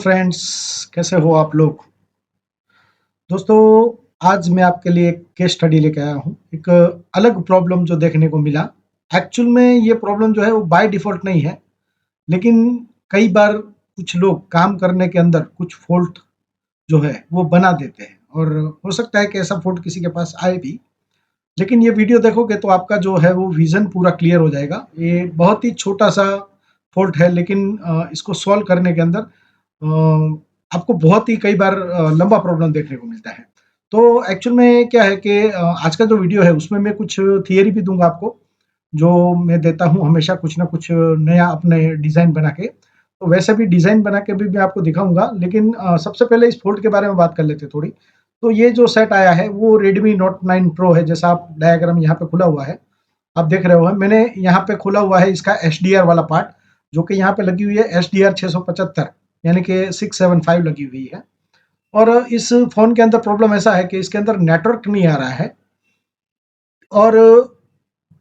Friends, कैसे हो आप लोग? दोस्तों, आज मैं आपके लिए एक केस स्टडी लेके आया हूँ। एक अलग प्रॉब्लम जो देखने को मिला। एक्चुअल में ये प्रॉब्लम जो है वो बाय डिफ़ॉल्ट नहीं है, लेकिन कई बार कुछ लोग काम करने के अंदर कुछ फ़ॉल्ट जो है वो बना देते हैं और हो सकता है कि ऐसा फ़ॉल्ट किसी के पास आए भी। लेकिन ये वीडियो देखोगे तो आपका जो है वो विज़न पूरा क्लियर हो जाएगा। ये बहुत ही छोटा-सा फ़ॉल्ट है, लेकिन इसको सॉल्व करने के अंदर आपको बहुत ही कई बार लंबा प्रॉब्लम देखने को मिलता है। तो एक्चुअल में क्या है कि आज का जो वीडियो है उसमें मैं कुछ थियरी भी दूँगा आपको, जो मैं देता हूँ हमेशा कुछ ना कुछ नया अपने डिज़ाइन बना के। तो वैसे भी डिज़ाइन बना के भी मैं आपको दिखाऊँगा, लेकिन सबसे पहले इस फ़ोल्ड के बारे में बात कर लेते हैं थोड़ी। तो ये जो सेट आया है वो Redmi Note 9 Pro है, जैसा आप डायग्राम यहाँ पे खुला हुआ है, आप देख रहे हो। मैंने यहाँ पे खोला हुआ है इसका एचडीआर वाला पार्ट, जो कि यहाँ पे लगी हुई है एचडीआर 675, यानी कि 675 लगी हुई है। और इस फ़ोन के अंदर प्रॉब्लम ऐसा है कि इसके अंदर नेटवर्क नहीं आ रहा है और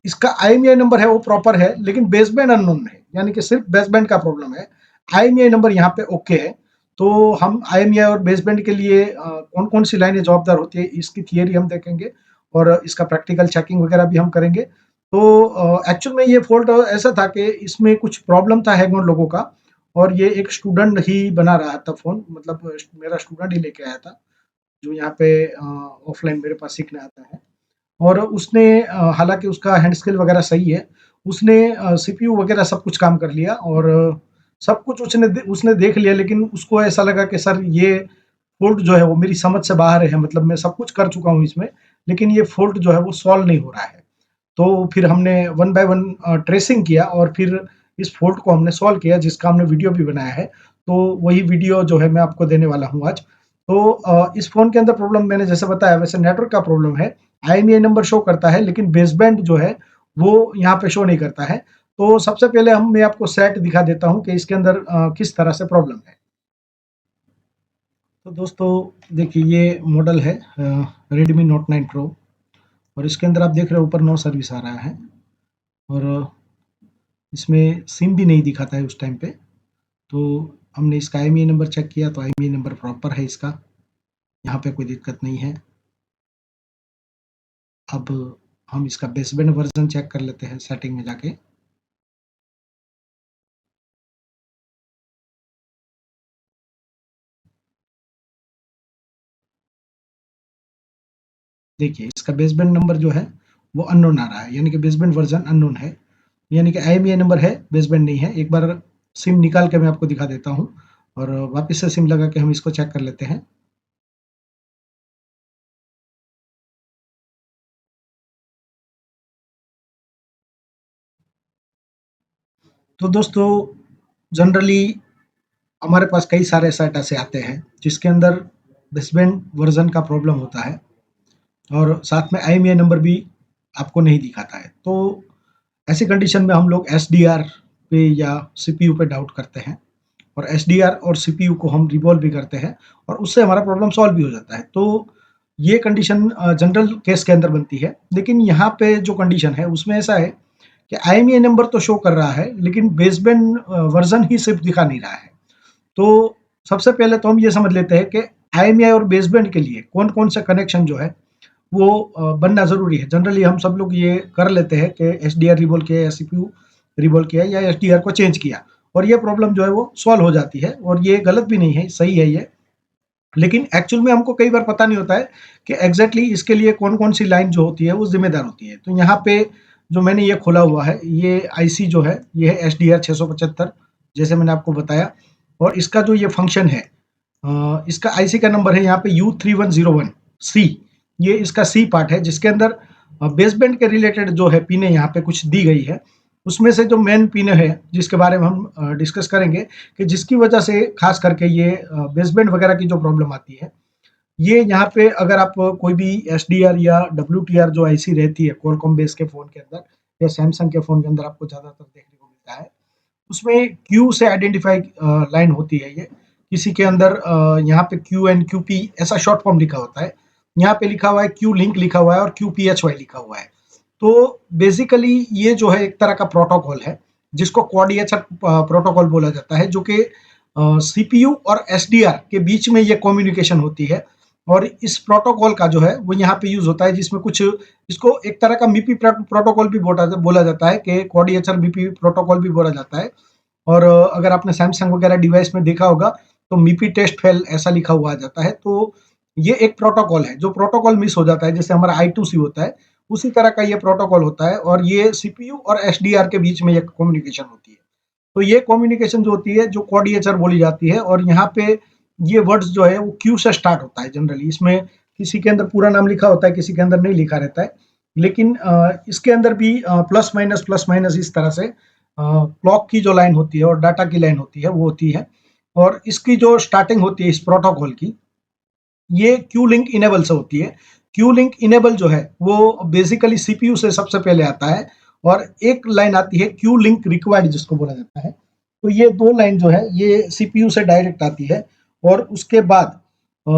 इसका आईएमईआई नंबर है वो प्रॉपर है, लेकिन बेसबैंड अननोन है, यानी कि सिर्फ बेसबैंड का प्रॉब्लम है। आईएमईआई नंबर यहाँ पे ओके है। तो हम आईएमईआई और बेसबैंड के लिए कौन-कौन सी लाइनें जवाबदार होती है, इसकी थियरी हम देखेंगे और इसका प्रैक्टिकल चेकिंग वगैरह भी हम करेंगे। तो एक्चुअल में ये फ़ॉल्ट ऐसा था कि इसमें कुछ प्रॉब्लम था हैंग-ऑन लोगों का, और ये एक स्टूडेंट ही बना रहा था फ़ोन, मतलब मेरा स्टूडेंट ही लेके आया था, जो यहाँ पे ऑफ़लाइन मेरे पास सीखने आता है। और उसने हालाँकि उसका हैंड स्किल वगैरह सही है। उसने सीपीयू वगैरह सब कुछ काम कर लिया और सब कुछ उसने देख लिया, लेकिन उसको ऐसा लगा कि सर ये फ़ॉल्ट जो है वो मेरी समझ से बाहर है, मतलब मैं सब कुछ कर चुका हूँ इसमें, लेकिन ये फ़ॉल्ट जो है वो सॉल्व नहीं हो रहा है। तो फिर हमने वन बाय वन ट्रेसिंग किया और फिर इस फ़ॉल्ट को हमने सॉल्व किया, जिसका हमने वीडियो भी बनाया है। तो वही वीडियो जो है मैं आपको देने वाला हूँ आज। तो इस फ़ोन के अंदर प्रॉब्लम मैंने जैसे बताया वैसे नेटवर्क का प्रॉब्लम है। आईएमईआई नंबर शो करता है, लेकिन बेसबैंड जो है वो यहाँ पे शो नहीं करता है। तो सबसे पहले मैं आपको सेट दिखा देता हूँ कि इसके अंदर किस तरह से प्रॉब्लम है। तो दोस्तों देखिए, ये मॉडल है Redmi Note 9 Pro, और इसके अंदर आप देख रहे हो ऊपर नो सर्विस आ रहा है, और इसमें सिम भी नहीं दिखाता है उस टाइम पे। तो हमने इसका आईएमईआई नंबर चेक किया तो आईएमईआई नंबर प्रॉपर है इसका, यहाँ पे कोई दिक्कत नहीं है। अब हम इसका बेसबैंड वर्ज़न चेक कर लेते हैं सेटिंग में जाके। देखिए, इसका बेसबैंड नंबर जो है वो अननोन आ रहा है, यानी कि बेसबैंड वर्ज़न अननोन है, यानी कि आईएमईआई नंबर है, बेसबैंड नहीं है। एक बार सिम निकाल के मैं आपको दिखा देता हूँ और वापस से सिम लगा के हम इसको चेक कर लेते हैं। तो दोस्तों, जनरली हमारे पास कई सारे सेट ऐसे आते हैं जिसके अंदर बेसबैंड वर्ज़न का प्रॉब्लम होता है और साथ में आईएमईआई नंबर भी आपको नहीं दिखाता है। तो ऐसी कंडीशन में हम लोग एसडीआर पे या सीपीयू पे डाउट करते हैं, और एसडीआर और सीपीयू को हम रिवॉल्व भी करते हैं और उससे हमारा प्रॉब्लम सॉल्व भी हो जाता है। तो ये कंडीशन जनरल केस के अंदर बनती है, लेकिन यहाँ पे जो कंडीशन है उसमें ऐसा है कि आईएमईआई नंबर तो शो कर रहा है, लेकिन बेसबैंड वर्ज़न ही सिर्फ दिखा नहीं रहा है। तो सबसे पहले तो हम ये समझ लेते हैं कि आईएमईआई और बेसबैंड के लिए कौन-कौन सा कनेक्शन जो है वो बनना ज़रूरी है। जनरली हम सब लोग ये कर लेते हैं कि एसडीआर रिवॉल्व किया या सीपीयू रिवॉल्व किया या एसडीआर को चेंज किया, और ये प्रॉब्लम जो है वो सॉल्व हो जाती है, और ये गलत भी नहीं है, सही है ये। लेकिन एक्चुअल में हमको कई बार पता नहीं होता है कि एग्ज़ैक्टली इसके लिए कौन-कौन सी लाइन जो होती है वो ज़िम्मेदार होती है। तो यहाँ पे जो मैंने ये खोला हुआ है, ये आईसी जो है ये है एसडीआर 675, जैसे मैंने आपको बताया, और इसका जो ये फंक्शन है, इसका आईसी का नंबर है यहाँ पे U3101 सी। ये इसका सी पार्ट है, जिसके अंदर बेसबैंड के रिलेटेड जो है पिनें यहाँ पे कुछ दी गई है। उसमें से जो मेन पिन है जिसके बारे में हम डिस्कस करेंगे, कि जिसकी वजह से खास करके ये बेसबैंड वगैरह की जो प्रॉब्लम आती है, ये यहाँ पे अगर आप कोई भी एसडीआर या डब्ल्यूटीआर जो आईसी रहती है क्वालकॉम बेस के फ़ोन के अंदर या सैमसंग के फ़ोन के अंदर आपको ज़्यादातर देखने को मिलता है, उसमें क्यू से आइडेंटिफाई लाइन होती है ये। किसी के अंदर यहाँ पे क्यू एन क्यू पी ऐसा शॉर्ट फॉर्म लिखा होता है, यहाँ पे लिखा हुआ है क्यू लिंक लिखा हुआ है और क्यू पी एच वाई लिखा हुआ है। तो बेसिकली ये जो है एक तरह का प्रोटोकॉल है, जिसको क्वाड ईएचआर प्रोटोकॉल बोला जाता है, जो कि सीपीयू और एसडीआर के बीच में ये कम्युनिकेशन होती है और इस प्रोटोकॉल का जो है वो यहाँ पे यूज होता है, जिसमें कुछ इसको एक तरह का मीपी प्रोटोकॉल भी बोला जाता है, कि कोऑर्डिनेटर मीपी प्रोटोकॉल भी बोला जाता है। और अगर आपने सैमसंग वगैरह डिवाइस में देखा होगा तो मीपी टेस्ट फेल ऐसा लिखा हुआ आ जाता है। तो ये एक प्रोटोकॉल है, जो प्रोटोकॉल मिस हो जाता है, जैसे हमारा I2C होता है, उसी तरह का ये प्रोटोकॉल होता है और ये सीपीयू और एसडीआर के बीच में ये कम्युनिकेशन होती है। तो ये कम्युनिकेशन जो होती है, जो कोऑर्डिनेटर बोली जाती है, और यहाँ पे ये वर्ड्स जो है वो क्यू से स्टार्ट होता है जनरली। इसमें किसी के अंदर पूरा नाम लिखा होता है, किसी के अंदर नहीं लिखा रहता है, लेकिन इसके अंदर भी प्लस माइनस इस तरह से क्लॉक की जो लाइन होती है और डाटा की लाइन होती है वो होती है। और इसकी जो स्टार्टिंग होती है इस प्रोटोकॉल की, ये क्यू लिंक इनेबल से होती है। क्यू लिंक इनेबल जो है वो बेसिकली सीपीयू से सबसे पहले आता है, और एक लाइन आती है क्यू लिंक रिक्वायर्ड जिसको बोला जाता है। तो ये दो लाइन जो है ये सीपीयू से डायरेक्ट आती है, और उसके बाद अ,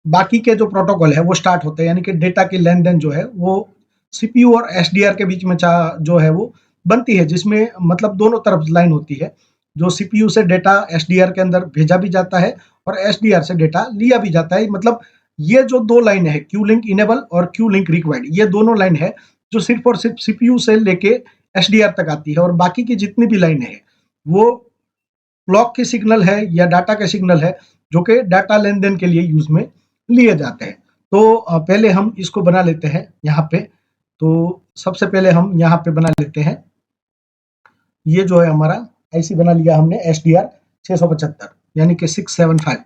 बाकी के जो प्रोटोकॉल है वो स्टार्ट होते हैं, यानी कि डेटा की लेन देन जो है वो सीपीयू और एसडीआर के बीच में जो है वो बनती है, जिसमें मतलब दोनों तरफ लाइन होती है। जो सीपीयू से डेटा एसडीआर के अंदर भेजा भी जाता है और एसडीआर से डेटा लिया भी जाता है। मतलब ये जो दो लाइन है, क्यू लिंक इनेबल और क्यू लिंक रिक्वायर्ड, ये दोनों लाइन है जो सिर्फ और सिर्फ सीपीयू से लेके एसडीआर तक आती है, और बाकी की जितनी भी लाइनें हैं वो क्लॉक की सिग्नल है या डाटा के सिग्नल है, जो कि डाटा लेन देन के लिए यूज में लिए जाते हैं। तो पहले हम इसको बना लेते हैं यहाँ पे। तो सबसे पहले हम यहाँ पे बना लेते हैं, ये जो है हमारा आईसी बना लिया हमने एस डी आर 675, यानी कि 675।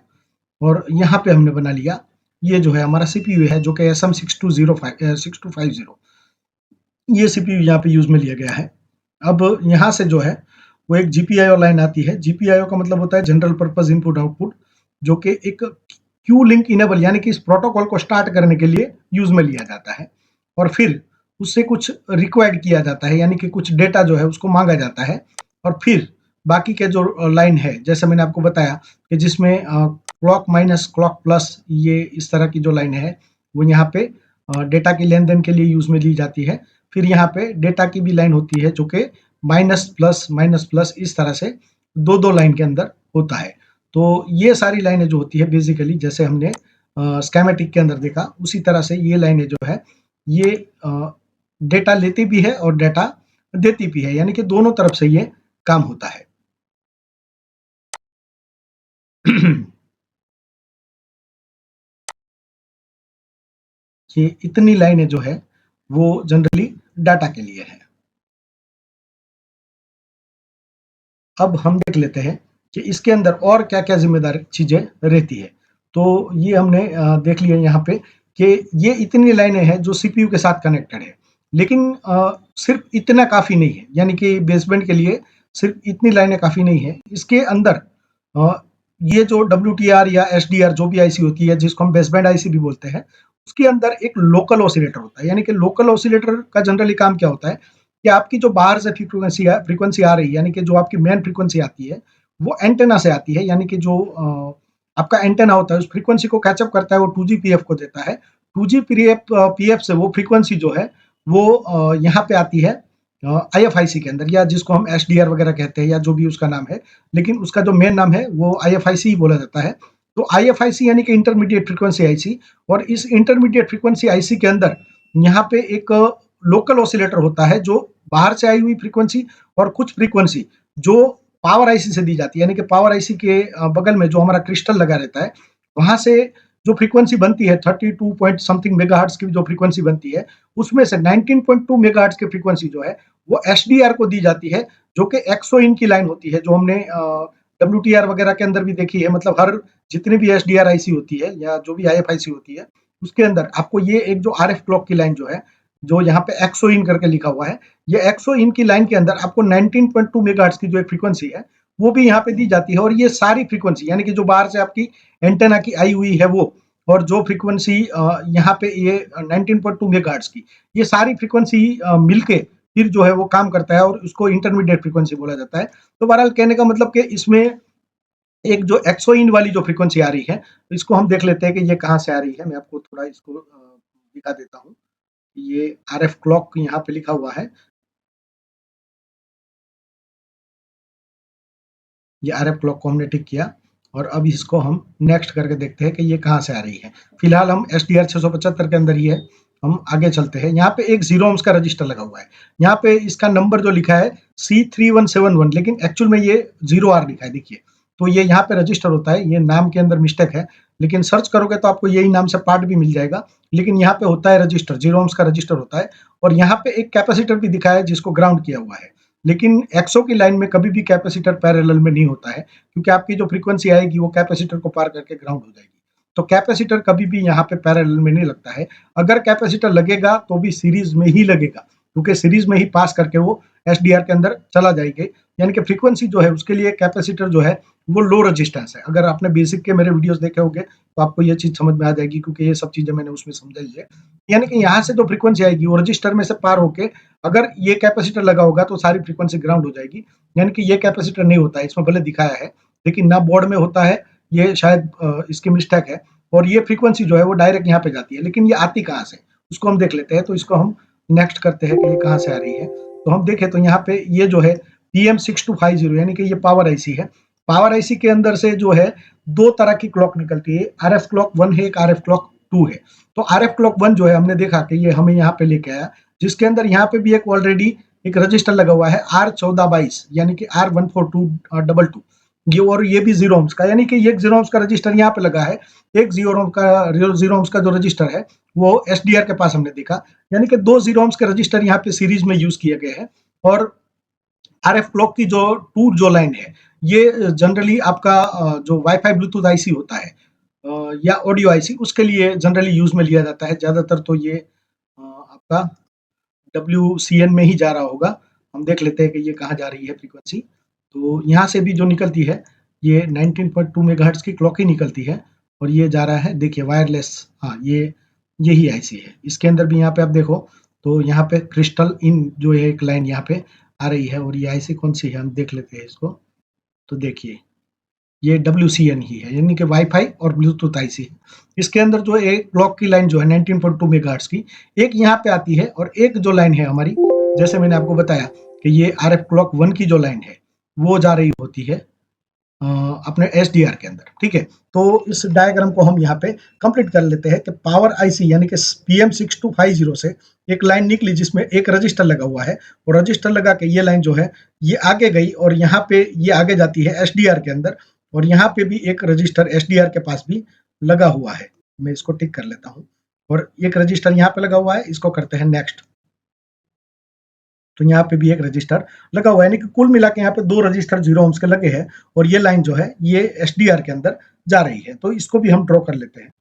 और यहाँ पे हमने बना लिया ये जो है हमारा सीपीयू है, जो कि एस एम 6250, ये सीपीयू यहाँ पे यूज में लिया गया है। अब यहाँ से जो है वो एक जीपीआईओ लाइन आती है। जीपीआईओ का मतलब होता है जनरल पर्पज इनपुट आउटपुट, जो कि एक क्यू लिंक इनेबल यानी कि इस प्रोटोकॉल को स्टार्ट करने के लिए यूज में लिया जाता है। और फिर उससे कुछ रिक्वायर्ड किया जाता है, यानी कि कुछ डेटा जो है उसको मांगा जाता है। और फिर बाकी के जो लाइन है, जैसे मैंने आपको बताया कि जिसमें क्लॉक माइनस क्लॉक प्लस, ये इस तरह की जो लाइन है वो यहाँ पे डेटा की लेन देन के लिए यूज में ली जाती है। फिर यहाँ पे डेटा की भी लाइन होती है, जो कि माइनस प्लस इस तरह से दो दो लाइन के अंदर होता है। तो ये सारी लाइनें जो होती है बेसिकली, जैसे हमने स्केमेटिक के अंदर देखा, उसी तरह से ये लाइनें जो है ये डेटा लेती भी है और डेटा देती भी है, यानी कि दोनों तरफ से ये काम होता है। ये इतनी लाइनें जो है वो जनरली डाटा के लिए है। अब हम देख लेते हैं कि इसके अंदर और क्या-क्या ज़िम्मेदार चीज़ें रहती है। तो ये हमने देख लिया यहाँ पे कि ये इतनी लाइनें हैं जो सीपीयू के साथ कनेक्टेड है। लेकिन सिर्फ़ इतना काफ़ी नहीं है, यानी कि बेसबैंड के लिए सिर्फ़ इतनी लाइनें काफ़ी नहीं है। इसके अंदर अ, ये जो डब्ल्यूटीआर या एसडीआर जो भी आईसी होती है, जिसको हम बेसबैंड आईसी भी बोलते हैं, उसके अंदर एक लोकल ऑसिलेटर होता है। यानी कि लोकल ऑसिलेटर का जनरली काम क्या होता है कि आपकी जो बाहर से फ्रीक्वेंसी आ रही है, यानी कि जो आपकी मेन फ्रीक्वेंसी आती है, वो एंटेना से आती है, यानी कि जो आपका एंटेना होता है उस फ्रीक्वेंसी को कैचअप करता है, वो 2Gbpf को देता है। 2Gbpf पीएफ से वो फ्रीक्वेंसी जो है वो यहाँ पे आती है आईएफआईसी के अंदर, या जिसको हम एसडीआर वगैरह कहते हैं या जो भी उसका नाम है, लेकिन उसका जो मेन नाम है वो आईएफआईसी ही बोला जाता है। तो आईएफआईसी यानी कि इंटरमीडिएट फ्रीक्वेंसी आईसी, और इस इंटरमीडिएट फ्रीक्वेंसी आईसी के अंदर यहाँ पे एक लोकल ऑसिलेटर होता है, जो बाहर से आई हुई फ्रीक्वेंसी और कुछ फ्रीक्वेंसी जो पावर आईसी से दी जाती है, यानी कि पावर आईसी के बगल में जो हमारा क्रिस्टल लगा रहता है, वहां से जो फ्रीक्वेंसी बनती है 32 पॉइंट समथिंग मेगाहर्ट्ज की जो फ्रीक्वेंसी बनती है, उसमें से 19.2 मेगाहर्ट्ज की फ्रीक्वेंसी जो है वो एसडीआर को दी जाती है, जो कि एक्सो इन की लाइन होती है, जो हमने डब्ल्यूटीआर वगैरह के अंदर भी देखी है। मतलब हर जितनी भी एसडीआर आईसी होती है या जो भी आईएफआईसी होती है, उसके अंदर आपको ये एक जो आरएफ क्लॉक की लाइन जो है, जो यहाँ पे एक्सो इन करके लिखा हुआ है, ये एक्सो इन की लाइन के अंदर आपको 19.2 मेगाहर्ट्ज की जो एक फ्रीक्वेंसी है वो भी यहाँ पे दी जाती है। और ये सारी फ्रीक्वेंसी, यानी कि जो बाहर से आपकी एंटेना की आई हुई है वो, और जो फ्रीक्वेंसी यहाँ पे ये 19.2 मेगाहर्ट्ज की, ये सारी फ्रीक्वेंसी मिलके फिर जो है वो काम करता है, और उसको इंटरमीडिएट फ्रीक्वेंसी बोला जाता है। तो बहरहाल कहने का मतलब कि इसमें एक जो एक्सोइन वाली जो फ्रीक्वेंसी आ रही है, इसको हम देख लेते हैं कि ये कहाँ से आ रही है। मैं आपको थोड़ा इसको दिखा देता हूँ। ये आरएफ क्लॉक यहाँ पे लिखा हुआ है। ये आरएफ क्लॉक को हमने टिक किया और अब इसको हम नेक्स्ट करके देखते हैं कि ये कहाँ से आ रही है। फिलहाल हम एसडीआर 675 के अंदर ही है, हम आगे चलते हैं। यहाँ पे एक 0 ओम्स का रजिस्टर लगा हुआ है। यहाँ पे इसका नंबर जो लिखा है C3171, लेकिन एक्चुअल में ये 0R लिखा है, देखिए। तो ये यहाँ पे रजिस्टर होता है, ये नाम के अंदर मिस्टेक है, लेकिन सर्च करोगे तो आपको यही नाम से पार्ट भी मिल जाएगा। लेकिन यहाँ पे होता है रजिस्टर, 0 ओम्स का रजिस्टर होता है और यहाँ पे एक कैपेसिटर भी दिखा है जिसको ग्राउंड किया हुआ है। लेकिन एक्सो की लाइन में कभी भी कैपेसिटर पैरेलल में नहीं होता है, क्योंकि आपकी जो फ्रीक्वेंसी आएगी वो कैपेसिटर को पार करके ग्राउंड हो जाएगी। तो कैपेसिटर कभी भी यहाँ पे पैरेलल में नहीं लगता है। अगर कैपेसिटर लगेगा तो भी सीरीज में ही लगेगा, क्योंकि सीरीज में ही पास करके वो एसडीआर के अंदर चला जाएगा। यानी कि फ्रीक्वेंसी जो है उसके लिए कैपेसिटर जो है वो लो रेजिस्टेंस है। अगर आपने बेसिक के मेरे वीडियोस देखे होंगे तो आपको ये चीज समझ में आ जाएगी, क्योंकि ये सब चीजें मैंने उसमें समझाई है। यानी कि यहाँ से जो फ्रीक्वेंसी आएगी वो रजिस्टर में से पार होके अगर ये कैपेसिटर लगा होगा तो सारी फ्रीक्वेंसी ग्राउंड हो जाएगी। यानी कि ये कैपेसिटर नहीं होता है, इसमें भले दिखाया है लेकिन ना बोर्ड में होता है, ये शायद इसकी मिस्टेक है। और ये फ्रीक्वेंसी जो है वो डायरेक्ट यहाँ पे जाती है, लेकिन ये आती कहाँ से उसको हम देख लेते हैं। तो इसको हम नेक्स्ट करते हैं कि ये कहाँ से आ रही है। तो हम देखें तो यहाँ पे ये जो है PM6250 यानी कि ये पावर आईसी है। पावर आईसी के अंदर से जो है दो तरह की क्लॉक निकलती है, आरएफ क्लॉक 1 है, एक आरएफ क्लॉक 2 है। तो आरएफ क्लॉक 1 जो है हमने देखा कि ये हमें यहाँ पे लेके आया, जिसके अंदर यहाँ पे भी एक ऑलरेडी एक रजिस्टर लगा हुआ है R1422 यानी कि R14222, ये और ये भी 0 ओम्स का, यानी कि एक 0 ओम्स का रजिस्टर यहाँ पे लगा है, एक 0 ओम्स का जो रजिस्टर है वो एसडीआर के पास हमने देखा। यानी कि दो 0 ओम्स के रजिस्टर यहाँ पे सीरीज में यूज किए गए हैं। और आरएफ क्लॉक की जो टू जो लाइन है ये जनरली आपका जो वाईफाई ब्लूटूथ आईसी होता है या ऑडियो आईसी, उसके लिए जनरली यूज में लिया जाता है ज्यादातर। तो ये आपका WCN में ही जा रहा होगा। हम देख लेते हैं कि ये कहाँ जा रही है फ्रीक्वेंसी। तो यहाँ से भी जो निकलती है ये 19.2 मेगाहर्ट्ज की क्लॉक ही निकलती है और ये जा रहा है, देखिए वायरलेस। हाँ, ये यही आईसी है। इसके अंदर भी यहाँ पे आप देखो तो यहाँ पे क्रिस्टल इन जो है एक लाइन यहाँ पे आ रही है और ये आईसी कौन सी है हम देख लेते हैं इसको। तो देखिए ये WCN ही है, यानी कि वाईफाई और ब्लूटूथ आईसी है। इसके अंदर जो एक क्लॉक की लाइन जो है 19.2 मेगाहर्ट्ज की, एक यहाँ पे आती है और एक जो लाइन है हमारी, जैसे मैंने आपको बताया कि ये आरएफ क्लॉक 1 की जो लाइन है वो जा रही होती है अपने एसडीआर के अंदर। ठीक है, तो इस डायग्राम को हम यहाँ पे कंप्लीट कर लेते हैं कि पावर आईसी यानी कि PM6250 से एक लाइन निकली जिसमें एक रजिस्टर लगा हुआ है और रजिस्टर लगा के ये लाइन जो है ये आगे गई और यहाँ पे ये आगे जाती है एसडीआर के अंदर और यहाँ पे भी एक रजिस्टर एसडीआर के पास भी लगा हुआ है। मैं इसको टिक कर लेता हूँ और एक रजिस्टर यहाँ पे लगा हुआ है, इसको करते हैं नेक्स्ट। तो यहाँ पे भी एक रजिस्टर लगा हुआ है, यानी कि कुल मिला के यहाँ पे दो रजिस्टर 0 ओम्स के लगे हैं और ये लाइन जो है ये एसडीआर के अंदर जा रही है। तो इसको भी हम ड्रॉ कर लेते हैं।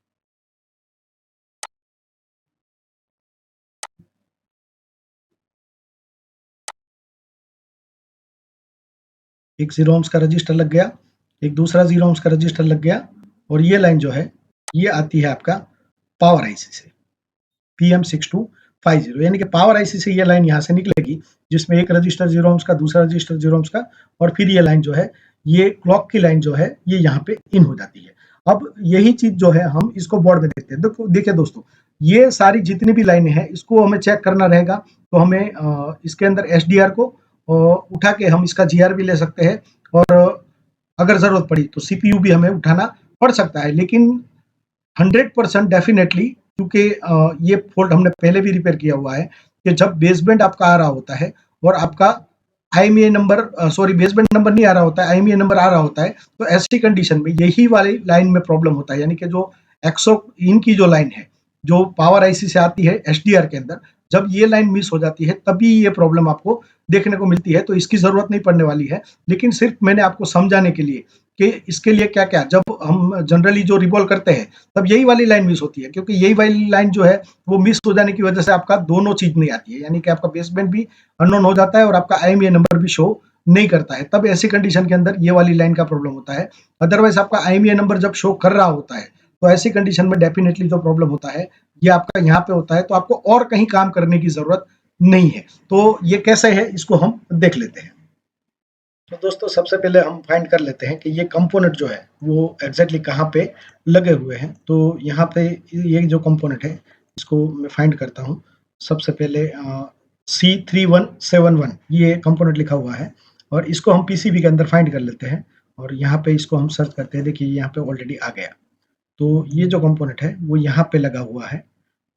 एक 0 ओम्स का रजिस्टर लग गया, एक दूसरा 0 ओम्स का रजिस्टर लग गया और ये लाइन जो है ये आती है आपका पावर आईसी से PM6250, यानी कि पावर आईसी से ये लाइन यहाँ से निकलेगी जिसमें एक रजिस्टर 0 ओम्स का, दूसरा रजिस्टर 0 ओम्स का और फिर ये लाइन जो है ये क्लॉक की लाइन जो है ये यहाँ पे इन हो जाती है। अब यही चीज जो है हम इसको बोर्ड में देखते हैं। देखिए दोस्तों, ये सारी जितनी भी लाइनें हैं इसको हमें चेक करना रहेगा। तो हमें इसके अंदर एसडीआर को उठा के हम इसका जीआर भी ले सकते हैं और अगर जरूरत पड़ी तो सीपीयू भी हमें उठाना पड़ सकता है। लेकिन 100% डेफिनेटली, क्योंकि ये फॉल्ट हमने पहले भी रिपेयर किया हुआ है कि जब बेसबैंड आपका आ रहा होता है और आपका आईएमईआई नंबर बेसबैंड नंबर नहीं आ रहा होता है, आईएमईआई नंबर आ रहा होता है, तो ऐसी कंडीशन में यही वाली लाइन में प्रॉब्लम होता है। यानी कि जो एक्सो इन की जो लाइन है जो पावर आईसी से आती है एसडीआर के अंदर, जब ये लाइन मिस हो जाती है तभी ये प्रॉब्लम आपको देखने को मिलती है। तो इसकी जरूरत नहीं पड़ने वाली है, लेकिन सिर्फ मैंने आपको समझाने के लिए कि इसके लिए क्या क्या, जब हम जनरली जो रिवॉल्व करते हैं तब यही वाली लाइन मिस होती है, क्योंकि यही वाली लाइन जो है वो मिस हो जाने की वजह से आपका दोनों चीज नहीं आती है। यानी कि आपका बेसबैंड भी अननोन हो जाता है और आपका आईएमईआई नंबर भी शो नहीं करता है। तब ऐसी कंडीशन के अंदर ये वाली लाइन का प्रॉब्लम होता है। अदरवाइज आपका आईएमईआई नंबर जब शो कर रहा होता है तो ऐसी कंडीशन में डेफिनेटली जो प्रॉब्लम होता है ये आपका यहाँ पे होता है, तो आपको और कहीं काम करने की जरूरत नहीं है। तो ये कैसे है इसको हम देख लेते हैं। तो दोस्तों सबसे पहले हम फाइंड कर लेते हैं कि ये कंपोनेंट जो है वो एग्जैक्टली कहाँ पे लगे हुए हैं। तो यहाँ पे ये जो कंपोनेंट है इसको मैं फाइंड करता हूँ। सबसे पहले C3171 ये कंपोनेंट लिखा हुआ है और इसको हम पीसीबी के अंदर फाइंड कर लेते हैं और यहाँ पे इसको हम सर्च करते हैं, देखिए यहाँ पे ऑलरेडी आ गया। तो ये जो कंपोनेंट है वो यहाँ पे लगा हुआ है,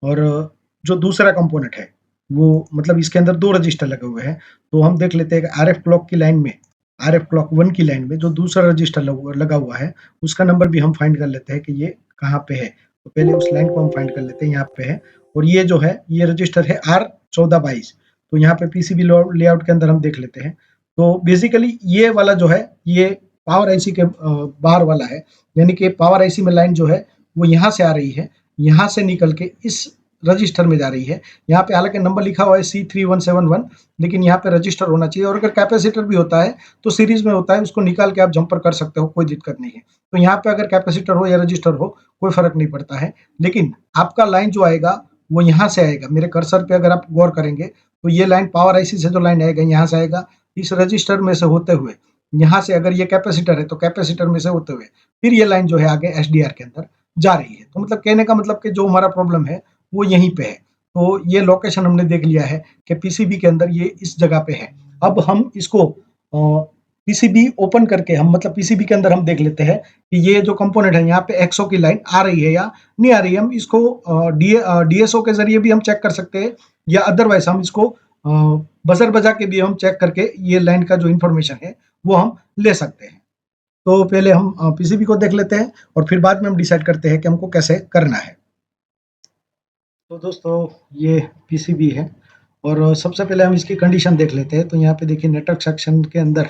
और जो दूसरा कंपोनेंट है वो मतलब इसके अंदर 2 रजिस्टर लगे हुए हैं। तो हम देख लेते हैं कि आरएफ क्लॉक की लाइन में, आरएफ क्लॉक 1 की लाइन में जो दूसरा रजिस्टर लगा हुआ है, उसका नंबर भी हम फाइंड कर लेते हैं कि ये कहाँ पे है। तो पहले उस लाइन को हम फाइंड कर लेते हैं, यहाँ पे है, और ये जो है ये रजिस्टर है R1422। तो यहाँ पे पीसीबी लेआउट के अंदर हम देख लेते हैं। तो बेसिकली ये वाला जो है ये पावर आईसी के बाहर वाला है, यानी कि पावर आईसी में लाइन जो है वो यहाँ से आ रही है, यहाँ से निकल के इस रजिस्टर में जा रही है। यहाँ पे हालांकि नंबर लिखा हुआ है C3171, लेकिन यहाँ पे रजिस्टर होना चाहिए, और अगर कैपेसिटर भी होता है तो सीरीज में होता है, उसको निकाल के आप जंपर कर सकते हो, कोई दिक्कत नहीं है। तो यहाँ पे अगर कैपेसिटर हो या रजिस्टर हो कोई फर्क नहीं पड़ता है, लेकिन आपका लाइन जो आएगा वो यहाँ से आएगा। मेरे कर्सर पे अगर आप गौर करेंगे तो ये लाइन पावर आईसी से जो लाइन आएगा यहाँ से आएगा, इस रजिस्टर में से होते हुए यहाँ से, अगर ये कैपेसिटर है तो कैपेसिटर में से होते हुए फिर ये लाइन जो है आगे एसडीआर के अंदर जा रही है। तो मतलब कहने का मतलब कि जो हमारा प्रॉब्लम है वो यहीं पे है। तो ये लोकेशन हमने देख लिया है कि पीसीबी के अंदर ये इस जगह पे है। अब हम इसको पीसीबी ओपन करके हम मतलब पीसीबी के अंदर हम देख लेते हैं कि ये जो कंपोनेंट है यहाँ पे एक्सओ की लाइन आ रही है या नहीं आ रही है। हम इसको डीएसओ के जरिए भी हम चेक कर सकते हैं, या अदरवाइज हम इसको बजर बजा के भी हम चेक करके ये लाइन का जो इन्फॉर्मेशन है वो हम ले सकते हैं। तो पहले हम पीसीबी को देख लेते हैं और फिर बाद में हम डिसाइड करते हैं कि हमको कैसे करना है। तो दोस्तों ये पीसीबी है, और सबसे पहले हम इसकी कंडीशन देख लेते हैं। तो यहाँ पे देखिए नेटवर्क सेक्शन के अंदर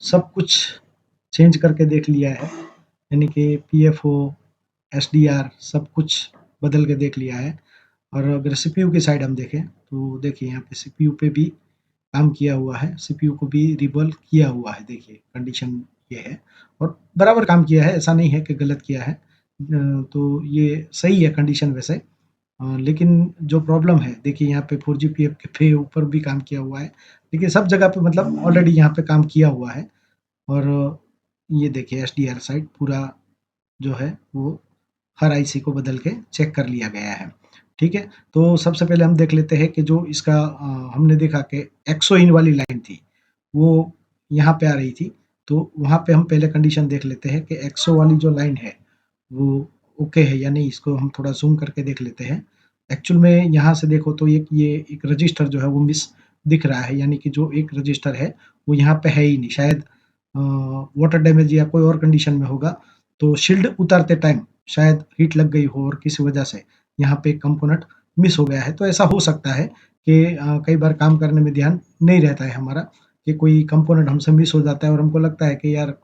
सब कुछ चेंज करके देख लिया है, यानी कि पीएफओ एसडीआर सब कुछ बदल के देख लिया है। और अगर सीपीयू की साइड हम देखें तो देखिए यहाँ पे सीपीयू पे भी काम किया हुआ है, सीपीयू को भी रिबल किया हुआ है। देखिए कंडीशन ये है, और बराबर काम किया है, ऐसा नहीं है कि गलत किया है। तो ये सही है कंडीशन वैसे। लेकिन जो प्रॉब्लम है देखिए यहाँ पे 4GPF के ऊपर भी काम किया हुआ है, लेकिन सब जगह पे मतलब ऑलरेडी यहाँ पे काम किया हुआ है। और ये देखिए एसडीआर साइड पूरा जो है वो हर आईसी को बदल के चेक कर लिया गया है। ठीक है, तो सबसे पहले हम देख लेते हैं कि जो इसका हमने देखा कि एक्सो इन वाली लाइन थी वो यहाँ पे आ रही थी। तो वहाँ पे हम पहले कंडीशन देख लेते हैं कि एक्सो वाली जो लाइन है वो ओके है या नहीं। इसको हम थोड़ा ज़ूम करके देख लेते हैं। एक्चुअल में यहाँ से देखो तो ये एक रजिस्टर जो है वो मिस दिख रहा है, यानी कि जो एक रजिस्टर है वो यहाँ पे है ही नहीं। शायद वाटर डैमेज या कोई और कंडीशन में होगा, तो शील्ड उतारते टाइम शायद हीट लग गई हो और किसी वजह से यहाँ पे एक कंपोनेंट मिस हो गया है। तो ऐसा हो सकता है कि कई बार काम करने में ध्यान नहीं रहता है हमारा, कि कोई कंपोनेंट हमसे मिस हो जाता है और हमको लगता है कि यार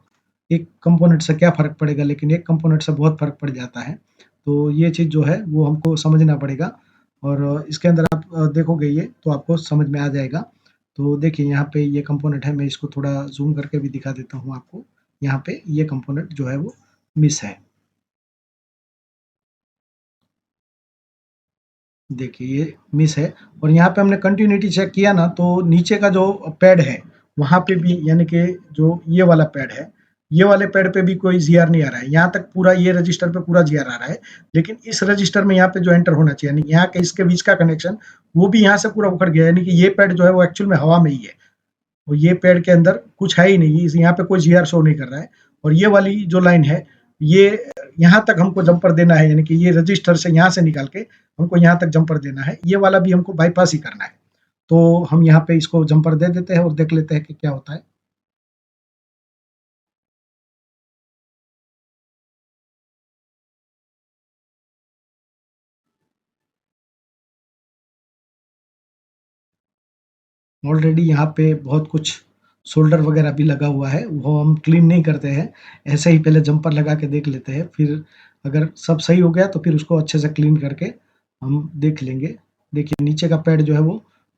एक कंपोनेंट से क्या फ़र्क पड़ेगा, लेकिन एक कंपोनेंट से बहुत फ़र्क पड़ जाता है। तो ये चीज़ जो है वो हमको समझना पड़ेगा, और इसके अंदर आप देखोगे ये तो आपको समझ में आ जाएगा। तो देखिए यहाँ पे ये कंपोनेंट है, मैं इसको थोड़ा ज़ूम करके भी दिखा देता हूँ आपको। यहाँ पे ये कंपोनेंट जो है वो मिस है। देखिए ये मिस है, और यहाँ पे हमने कंटिन्यूटी चेक किया ना तो नीचे का जो पैड है वहाँ पे भी, यानी कि जो ये वाला पैड है, ये वाले पैड पे भी कोई जीआर नहीं आ रहा है। यहाँ तक पूरा ये रजिस्टर पे पूरा जीआर आ रहा है, लेकिन इस रजिस्टर में यहाँ पे जो एंटर होना चाहिए, यानी यहाँ के इसके बीच का कनेक्शन वो भी यहाँ से पूरा उखड़ गया, यानी कि ये पैड जो है वो एक्चुअल में हवा में ही है, और ये पैड के अंदर कुछ है ही नहीं, यहाँ पे कोई जीआर शो नहीं कर रहा है। और ये वाली जो लाइन है ये यहाँ तक हमको जंपर देना है, यानी कि ये रजिस्टर से यहाँ से निकाल के हमको यहाँ तक जंपर देना है। ये वाला भी हमको बाईपास ही करना है। तो हम यहाँ पे इसको जंपर दे देते हैं और देख लेते हैं कि क्या होता है। ऑलरेडी यहाँ पे बहुत कुछ शोल्डर वगैरह भी लगा हुआ है, वो हम क्लीन नहीं करते हैं। ऐसे ही पहले जंपर लगा के देख लेते हैं, फिर अगर सब सही हो गया तो फिर उसको अच्छे से क्लीन करके हम देख लेंगे। देखिए नीचे का पैड जो है वो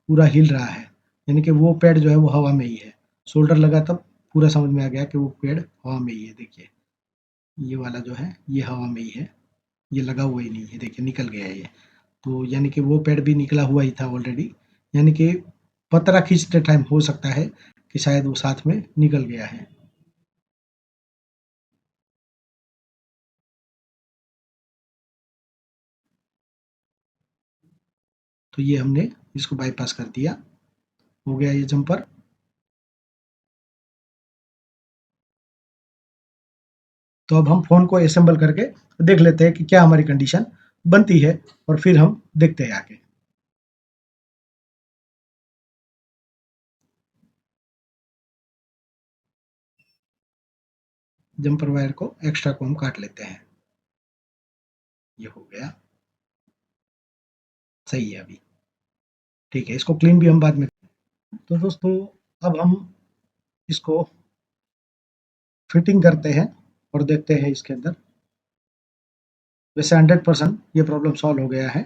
पूरा हिल रहा है, यानी कि वो पैड जो है वो हवा में ही है। शोल्डर लगा तब पूरा समझ में आ गया कि वो पैड हवा में ही है। देखिए ये वाला जो है ये हवा में ही है, ये लगा हुआ ही नहीं है। देखिए निकल गया है ये। तो यानी कि वो पैड भी निकला हुआ ही था ऑलरेडी, यानी कि पतरा खींचते टाइम हो सकता है कि शायद वो साथ में निकल गया है। तो ये हमने इसको बाईपास कर दिया, हो गया ये जंपर। तो अब हम फ़ोन को असेंबल करके देख लेते हैं कि क्या हमारी कंडीशन बनती है और फिर हम देखते हैं आगे। जंपर वायर को एक्स्ट्रा को हम काट लेते हैं। ये हो गया, सही है अभी। ठीक है, इसको क्लीन भी हम बाद में। तो दोस्तों अब हम इसको फिटिंग करते हैं और देखते हैं इसके अंदर। वैसे 100% ये प्रॉब्लम सॉल्व हो गया है,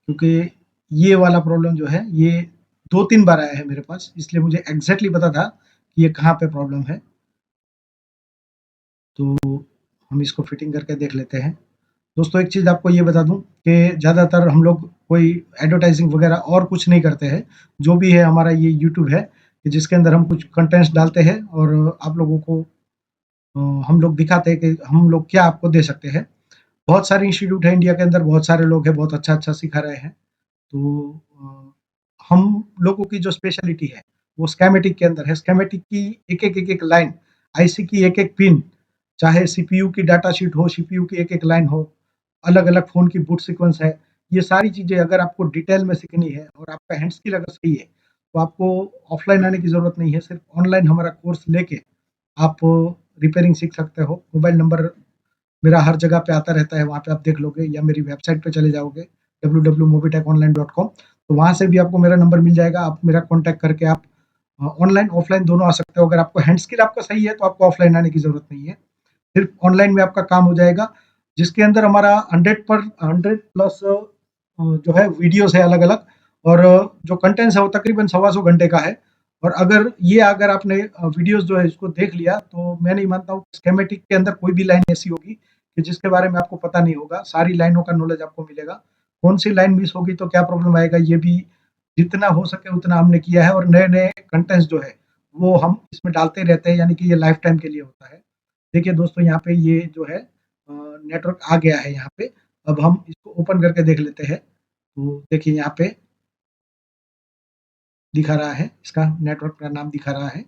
क्योंकि ये वाला प्रॉब्लम जो है ये 2-3 बार आया है मेरे पास, इसलिए मुझे एग्ज़ैक्टली पता था कि ये कहाँ पे प्रॉब्लम है। तो हम इसको फिटिंग करके देख लेते हैं। दोस्तों एक चीज़ आपको ये बता दूँ कि ज़्यादातर हम लोग कोई एडवर्टाइज़िंग वगैरह और कुछ नहीं करते हैं। जो भी है हमारा ये यूट्यूब है, कि जिसके अंदर हम कुछ कंटेंट्स डालते हैं और आप लोगों को हम लोग दिखाते हैं कि हम लोग क्या आपको दे सकते हैं। बहुत सारे इंस्टीट्यूट हैं इंडिया के अंदर, बहुत सारे लोग हैं, बहुत अच्छा-अच्छा सिखा रहे हैं। तो हम लोगों की जो स्पेशलिटी है, वो स्कीमेटिक के अंदर है। स्कीमेटिक की एक-एक, एक-एक लाइन, आईसी की एक-एक पिन, चाहे सीपीयू की डाटा शीट हो, सीपीयू की एक-एक लाइन हो, अलग-अलग फ़ोन की बूट सीक्वेंस है। ये सारी चीज़ें अगर आपको डिटेल में सीखनी है और आपका हैंड स्किल अगर सही है, तो आपको ऑफ़लाइन आने की ज़रूरत नहीं है। सिर्फ़ ऑनलाइन हमारा कोर्स लेके आप रिपेयरिंग सीख सकते हो। मोबाइल नंबर मेरा हर जगह पे आता रहता है, वहाँ पे आप देख लोगे या मेरी वेबसाइट पे चले जाओगे www.mobitekonline.com, तो वहाँ से भी आपको मेरा नंबर मिल जाएगा। आप मेरा कॉन्टैक्ट करके आप ऑनलाइन, ऑफलाइन दोनों आ सकते हो। अगर आपको हैंड स्किल आपका सही है, तो आपको ऑफलाइन आने की ज़रूरत नहीं है। सिर्फ ऑनलाइन में आपका काम हो जाएगा, जिसके अंदर हमारा 100 प्लस जो है वीडियोज़ है अलग-अलग, और जो कंटेंट्स है वो तकरीबन सवा सौ घंटे का है। और अगर आपने वीडियोज़ जो है इसको देख लिया, तो मैं नहीं मानता हूँ स्कीमेटिक के अंदर कोई भी लाइन ऐसी होगी कि जिसके बारे में आपको पता नहीं होगा। सारी लाइनों का नॉलेज आपको मिलेगा। कौन-सी लाइन मिस होगी तो क्या प्रॉब्लम आएगा, ये भी जितना हो सके उतना हमने किया है, और नए-नए कंटेंट्स जो है वो हम इसमें डालते रहते हैं, यानी कि ये लाइफ टाइम के लिए होता है। देखिए दोस्तों, यहाँ पे ये जो है नेटवर्क आ गया है यहाँ पे। अब हम इसको ओपन करके देख लेते हैं। तो देखिए यहाँ पे दिखा रहा है, इसका नेटवर्क का नाम दिखा रहा है।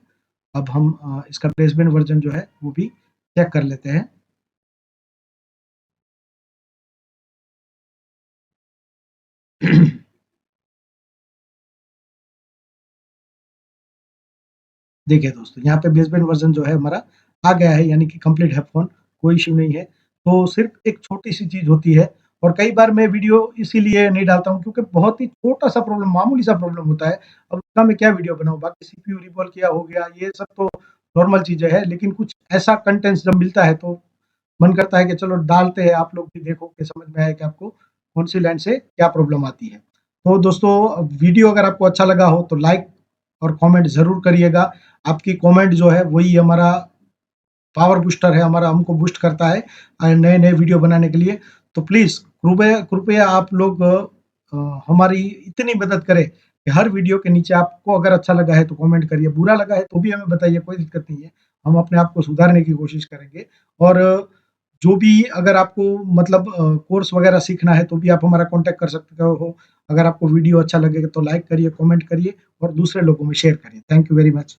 अब हम इसका बेसबैंड वर्ज़न जो है वो भी चेक कर लेते हैं। देखिए दोस्तों, यहाँ पे बेसबैंड वर्ज़न जो है हमारा आ गया है, यानी कि कंप्लीट है फ़ोन, कोई इश्यू नहीं है। तो सिर्फ़ एक छोटी-सी चीज़ होती है, और कई बार मैं वीडियो इसीलिए नहीं डालता हूँ क्योंकि बहुत ही छोटा-सा प्रॉब्लम, मामूली-सा प्रॉब्लम होता है। अब उसका मैं क्या वीडियो बनाऊँ? बाकी सीपीयू रिकॉल किया हो गया, ये सब तो नॉर्मल चीज़ें हैं, लेकिन कुछ ऐसा कंटेंट्स जब मिलता है तो मन करता है कि चलो डालते हैं, आप लोग भी देखो कि समझ में आए कि आपको कौन-सी लाइन से क्या प्रॉब्लम आती है। तो दोस्तों, वीडियो अगर आपको अच्छा लगा हो तो लाइक और कमेंट ज़रूर करिएगा। आपकी कमेंट जो है वही हमारा पावर बूस्टर है, हमारा हमको बूस्ट करता है नए-नए वीडियो बनाने के लिए। तो प्लीज़ कृपया कृपया आप लोग हमारी इतनी मदद करें कि हर वीडियो के नीचे आपको अगर अच्छा लगा है तो कमेंट करिए, बुरा लगा है तो भी हमें बताइए, कोई दिक्कत नहीं है। हम अपने आप को सुधारने की कोशिश करेंगे। और जो भी अगर आपको मतलब कोर्स वगैरह सीखना है तो भी आप हमारा कॉन्टैक्ट कर सकते हो। अगर आपको वीडियो अच्छा लगेगा तो लाइक करिए, कमेंट करिए और दूसरे लोगों में शेयर करिए। Thank you very much.